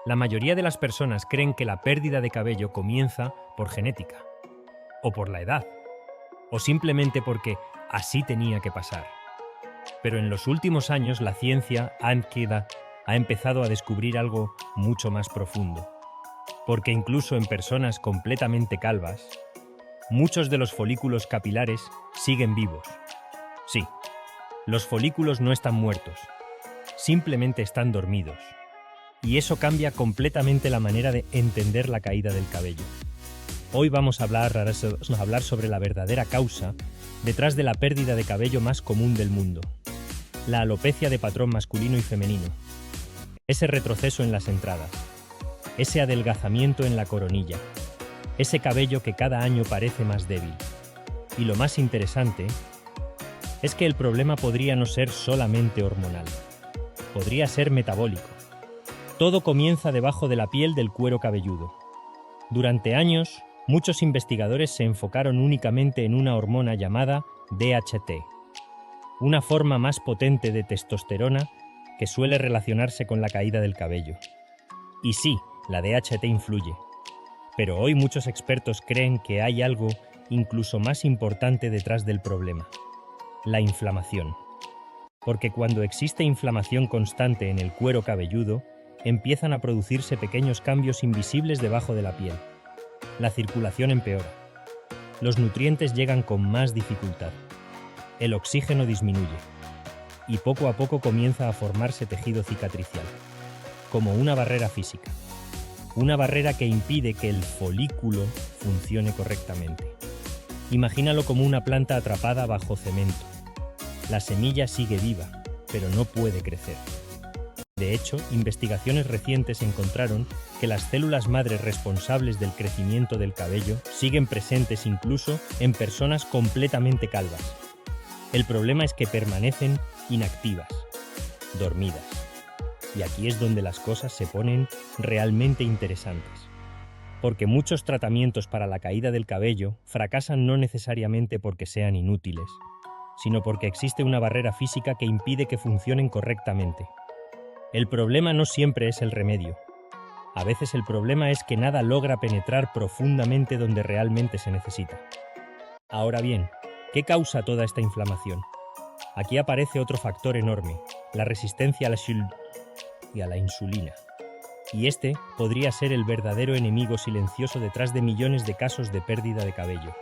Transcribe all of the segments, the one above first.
La mayoría de las personas creen que la pérdida de cabello comienza por genética, o por la edad, o simplemente porque así tenía que pasar. Pero en los últimos años la ciencia ha empezado a descubrir algo mucho más profundo, porque incluso en personas completamente calvas, muchos de los folículos capilares siguen vivos. Sí, los folículos no están muertos, simplemente están dormidos. Y eso cambia completamente la manera de entender la caída del cabello. Hoy vamos a hablar sobre la verdadera causa detrás de la pérdida de cabello más común del mundo: la alopecia de patrón masculino y femenino. Ese retroceso en las entradas, ese adelgazamiento en la coronilla, ese cabello que cada año parece más débil. Y lo más interesante es que el problema podría no ser solamente hormonal, podría ser metabólico. Todo comienza debajo de la piel del cuero cabelludo. Durante años, muchos investigadores se enfocaron únicamente en una hormona llamada DHT, una forma más potente de testosterona que suele relacionarse con la caída del cabello. Y sí, la DHT influye, pero hoy muchos expertos creen que hay algo incluso más importante detrás del problema: la inflamación. Porque cuando existe inflamación constante en el cuero cabelludo, empiezan a producirse pequeños cambios invisibles debajo de la piel. La circulación empeora. Los nutrientes llegan con más dificultad. El oxígeno disminuye. Y poco a poco comienza a formarse tejido cicatricial, como una barrera física. Una barrera que impide que el folículo funcione correctamente. Imagínalo como una planta atrapada bajo cemento. La semilla sigue viva, pero no puede crecer. De hecho, investigaciones recientes encontraron que las células madre responsables del crecimiento del cabello siguen presentes incluso en personas completamente calvas. El problema es que permanecen inactivas, dormidas. Y aquí es donde las cosas se ponen realmente interesantes. Porque muchos tratamientos para la caída del cabello fracasan no necesariamente porque sean inútiles, sino porque existe una barrera física que impide que funcionen correctamente. El problema no siempre es el remedio. A veces el problema es que nada logra penetrar profundamente donde realmente se necesita. Ahora bien, ¿qué causa toda esta inflamación? Aquí aparece otro factor enorme: la resistencia a la insulina. Y este podría ser el verdadero enemigo silencioso detrás de millones de casos de pérdida de cabello.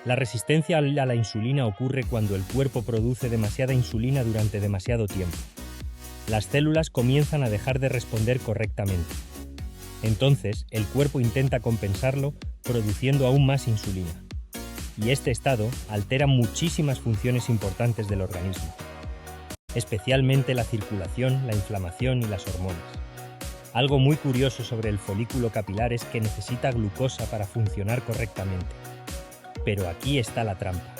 La resistencia a la insulina ocurre cuando el cuerpo produce demasiada insulina durante demasiado tiempo. Las células comienzan a dejar de responder correctamente. Entonces, el cuerpo intenta compensarlo produciendo aún más insulina. Y este estado altera muchísimas funciones importantes del organismo, especialmente la circulación, la inflamación y las hormonas. Algo muy curioso sobre el folículo capilar es que necesita glucosa para funcionar correctamente. Pero aquí está la trampa.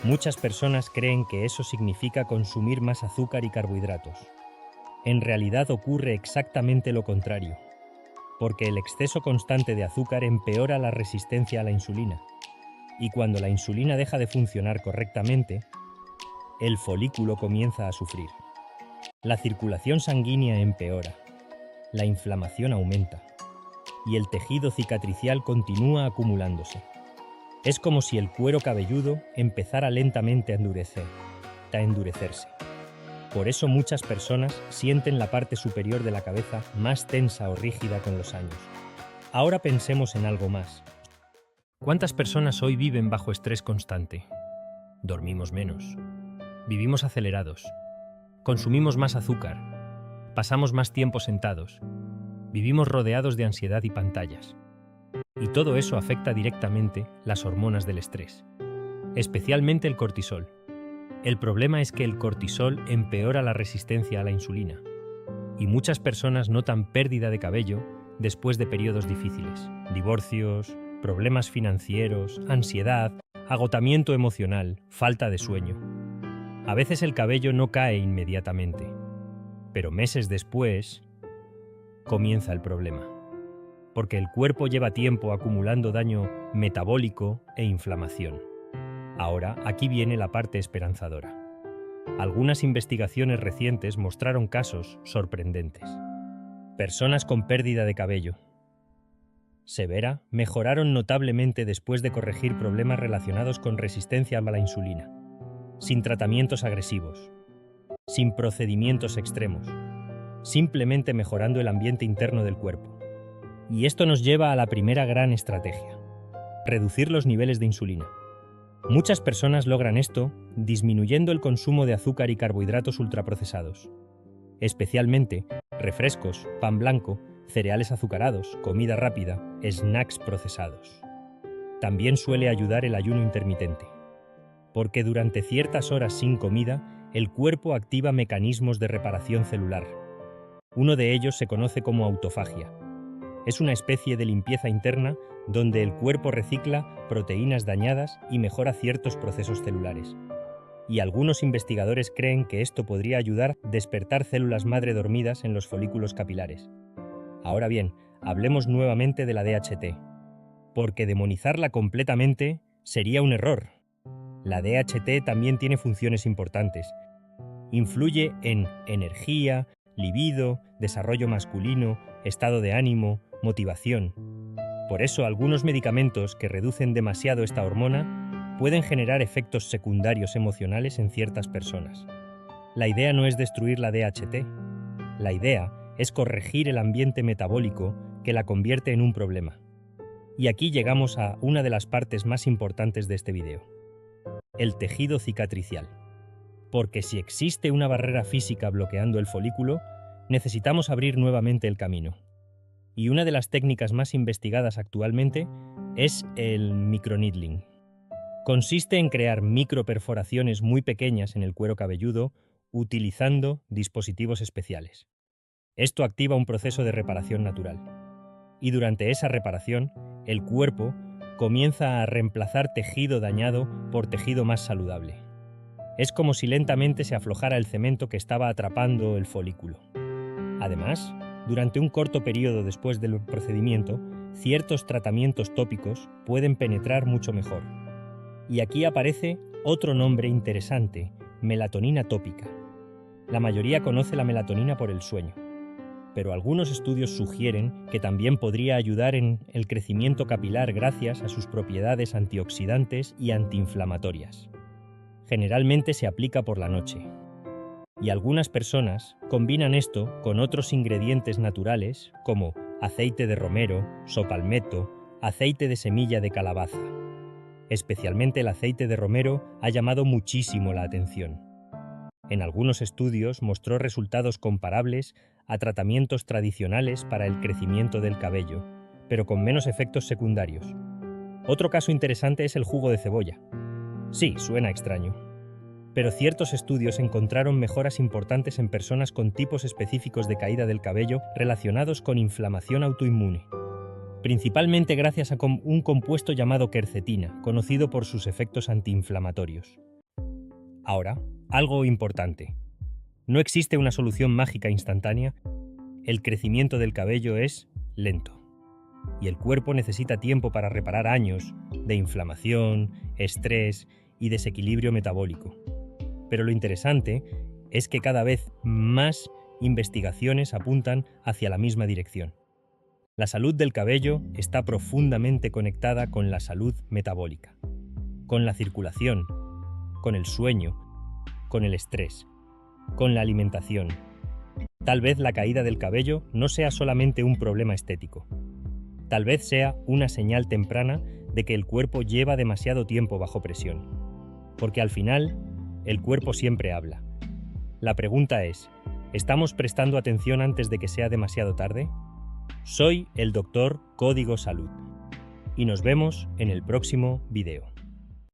Muchas personas creen que eso significa consumir más azúcar y carbohidratos. En realidad ocurre exactamente lo contrario, porque el exceso constante de azúcar empeora la resistencia a la insulina. Y cuando la insulina deja de funcionar correctamente, el folículo comienza a sufrir. La circulación sanguínea empeora, la inflamación aumenta, y el tejido cicatricial continúa acumulándose. Es como si el cuero cabelludo empezara lentamente a endurecerse. Por eso muchas personas sienten la parte superior de la cabeza más tensa o rígida con los años. Ahora pensemos en algo más. ¿Cuántas personas hoy viven bajo estrés constante? Dormimos menos. Vivimos acelerados. Consumimos más azúcar. Pasamos más tiempo sentados. Vivimos rodeados de ansiedad y pantallas. Y todo eso afecta directamente las hormonas del estrés, especialmente el cortisol. El problema es que el cortisol empeora la resistencia a la insulina, y muchas personas notan pérdida de cabello después de periodos difíciles: divorcios, problemas financieros, ansiedad, agotamiento emocional, falta de sueño. A veces el cabello no cae inmediatamente, pero meses después comienza el problema, porque el cuerpo lleva tiempo acumulando daño metabólico e inflamación. Ahora, aquí viene la parte esperanzadora. Algunas investigaciones recientes mostraron casos sorprendentes. Personas con pérdida de cabello severa mejoraron notablemente después de corregir problemas relacionados con resistencia a la insulina, sin tratamientos agresivos, sin procedimientos extremos, simplemente mejorando el ambiente interno del cuerpo. Y esto nos lleva a la primera gran estrategia: reducir los niveles de insulina. Muchas personas logran esto disminuyendo el consumo de azúcar y carbohidratos ultraprocesados, especialmente refrescos, pan blanco, cereales azucarados, comida rápida, snacks procesados. También suele ayudar el ayuno intermitente, porque durante ciertas horas sin comida, el cuerpo activa mecanismos de reparación celular. Uno de ellos se conoce como autofagia. Es una especie de limpieza interna donde el cuerpo recicla proteínas dañadas y mejora ciertos procesos celulares. Y algunos investigadores creen que esto podría ayudar a despertar células madre dormidas en los folículos capilares. Ahora bien, hablemos nuevamente de la DHT, porque demonizarla completamente sería un error. La DHT también tiene funciones importantes. Influye en energía, libido, desarrollo masculino, estado de ánimo, motivación. Por eso, algunos medicamentos que reducen demasiado esta hormona pueden generar efectos secundarios emocionales en ciertas personas. La idea no es destruir la DHT. La idea es corregir el ambiente metabólico que la convierte en un problema. Y aquí llegamos a una de las partes más importantes de este video: el tejido cicatricial. Porque si existe una barrera física bloqueando el folículo, necesitamos abrir nuevamente el camino. Y una de las técnicas más investigadas actualmente es el microneedling. Consiste en crear microperforaciones muy pequeñas en el cuero cabelludo utilizando dispositivos especiales. Esto activa un proceso de reparación natural. Y durante esa reparación, el cuerpo comienza a reemplazar tejido dañado por tejido más saludable. Es como si lentamente se aflojara el cemento que estaba atrapando el folículo. Además, durante un corto periodo después del procedimiento, ciertos tratamientos tópicos pueden penetrar mucho mejor. Y aquí aparece otro nombre interesante: melatonina tópica. La mayoría conoce la melatonina por el sueño, pero algunos estudios sugieren que también podría ayudar en el crecimiento capilar gracias a sus propiedades antioxidantes y antiinflamatorias. Generalmente se aplica por la noche, y algunas personas combinan esto con otros ingredientes naturales como aceite de romero, sopalmeto, aceite de semilla de calabaza. Especialmente el aceite de romero ha llamado muchísimo la atención. En algunos estudios mostró resultados comparables a tratamientos tradicionales para el crecimiento del cabello, pero con menos efectos secundarios. Otro caso interesante es el jugo de cebolla. Sí, suena extraño, pero ciertos estudios encontraron mejoras importantes en personas con tipos específicos de caída del cabello relacionados con inflamación autoinmune, principalmente gracias a un compuesto llamado quercetina, conocido por sus efectos antiinflamatorios. Ahora, algo importante: no existe una solución mágica instantánea. El crecimiento del cabello es lento, y el cuerpo necesita tiempo para reparar años de inflamación, estrés y desequilibrio metabólico. Pero lo interesante es que cada vez más investigaciones apuntan hacia la misma dirección. La salud del cabello está profundamente conectada con la salud metabólica, con la circulación, con el sueño, con el estrés, con la alimentación. Tal vez la caída del cabello no sea solamente un problema estético. Tal vez sea una señal temprana de que el cuerpo lleva demasiado tiempo bajo presión. Porque al final, el cuerpo siempre habla. La pregunta es: ¿estamos prestando atención antes de que sea demasiado tarde? Soy el Dr. Código Salud y nos vemos en el próximo video.